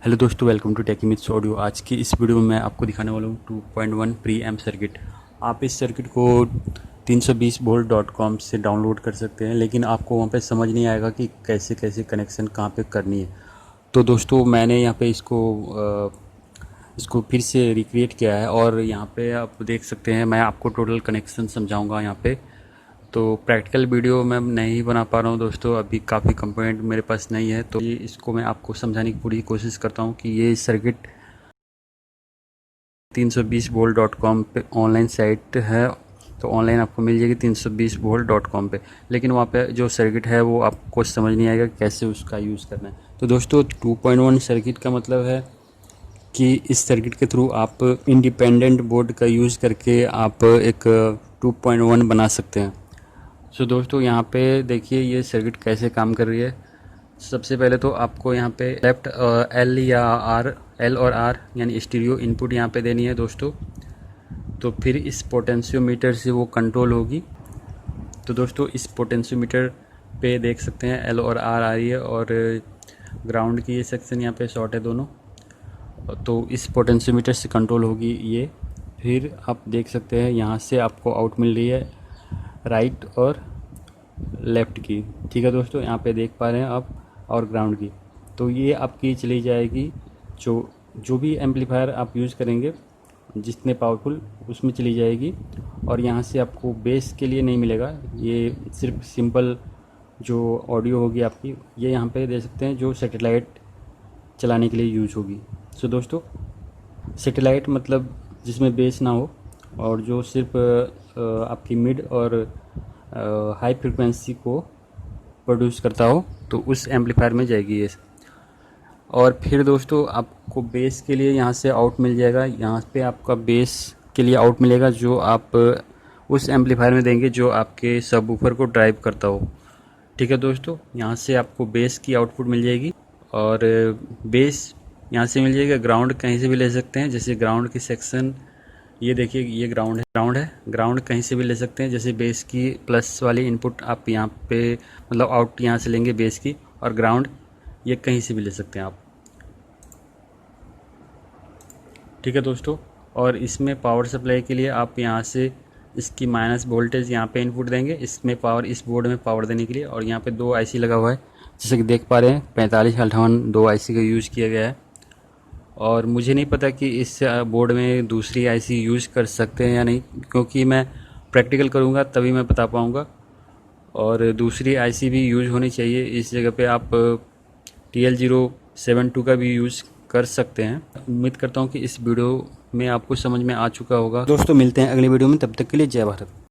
Hello दोस्तों, welcome to Techy Myths audio. आज की इस वीडियो में मैं आपको दिखाने वाला हूँ 2.1 प्री एम्प सर्किट। आप इस सर्किट को 320volt.com से डाउनलोड कर सकते हैं, लेकिन आपको वहाँ पे समझ नहीं आएगा कि कैसे कैसे कनेक्शन कहाँ पे करनी है। तो दोस्तों मैंने यहाँ पे इसको फिर से रिक्रिएट किया है और यहाँ पे आप देख सकते हैं। मैं आपको टोटल कनेक्शन समझाऊँगा यहाँ पे। तो प्रैक्टिकल वीडियो मैं नहीं बना पा रहा हूँ दोस्तों, अभी काफ़ी कंपोनेंट मेरे पास नहीं है, तो ये इसको मैं आपको समझाने की पूरी कोशिश करता हूँ कि ये सर्किट 320volt.com पे ऑनलाइन साइट है। तो ऑनलाइन आपको मिल जाएगी 320volt.com पे, लेकिन वहाँ पे जो सर्किट है वो आपको समझ नहीं आएगा कैसे उसका यूज़ करना है। तो दोस्तों 2.1 सर्किट का मतलब है कि इस सर्किट के थ्रू आप इंडिपेंडेंट बोर्ड का यूज़ करके आप एक 2.1 बना सकते हैं। सो दोस्तों यहाँ पे देखिए ये सर्किट कैसे काम कर रही है। सबसे पहले तो आपको यहाँ पे लेफ्ट एल और आर यानी स्टीरियो इनपुट यहाँ पे देनी है दोस्तों। तो फिर इस पोटेंशियोमीटर से वो कंट्रोल होगी। तो दोस्तों इस पोटेंशियोमीटर पे देख सकते हैं एल और आर आ रही है और ग्राउंड की ये सेक्शन यहाँ पे शॉर्ट है दोनों। तो इस पोटेंशियोमीटर से कंट्रोल होगी ये। फिर आप देख सकते हैं यहाँ से आपको आउट मिल रही है राइट और लेफ़्ट की। ठीक है दोस्तों, यहाँ पे देख पा रहे हैं आप, और ग्राउंड की। तो ये आपकी चली जाएगी जो भी एम्पलीफायर आप यूज़ करेंगे जितने पावरफुल, उसमें चली जाएगी। और यहाँ से आपको बेस के लिए नहीं मिलेगा, ये सिर्फ सिंपल जो ऑडियो होगी आपकी, ये यहाँ पे दे सकते हैं जो सैटेलाइट चलाने के लिए यूज़ होगी। सो दोस्तों सैटेलाइट मतलब जिसमें बेस ना हो और जो सिर्फ आपकी मिड और हाई फ्रिक्वेंसी को प्रोड्यूस करता हो, तो उस एम्पलीफायर में जाएगी ये। और फिर दोस्तों आपको बेस के लिए यहाँ से आउट मिल जाएगा। यहाँ पे आपका बेस के लिए आउट मिलेगा जो आप उस एम्पलीफायर में देंगे जो आपके सबवूफर को ड्राइव करता हो। ठीक है दोस्तों, यहाँ से आपको बेस की आउटपुट मिल जाएगी और बेस यहाँ से मिल जाएगा। ग्राउंड कहीं से भी ले सकते हैं, जैसे ग्राउंड की सेक्शन ये देखिए, ये ग्राउंड है। ग्राउंड कहीं से भी ले सकते हैं, जैसे बेस की प्लस वाली इनपुट आप यहाँ पे मतलब आउट यहाँ से लेंगे बेस की, और ग्राउंड ये कहीं से भी ले सकते हैं आप। ठीक है दोस्तों, और इसमें पावर सप्लाई के लिए आप यहाँ से इसकी माइनस वोल्टेज यहाँ पे इनपुट देंगे, इसमें पावर, इस बोर्ड में पावर देने के लिए। और यहाँ पे दो आईसी लगा हुआ है, जैसे कि देख पा रहे हैं 4558 दो आईसी का यूज़ किया गया है। और मुझे नहीं पता कि इस बोर्ड में दूसरी आईसी यूज़ कर सकते हैं या नहीं, क्योंकि मैं प्रैक्टिकल करूँगा तभी मैं बता पाऊँगा। और दूसरी आईसी भी यूज़ होनी चाहिए। इस जगह पे आप TL072 का भी यूज़ कर सकते हैं। उम्मीद करता हूँ कि इस वीडियो में आपको समझ में आ चुका होगा। दोस्तों मिलते हैं अगले वीडियो में, तब तक के लिए जय भारत।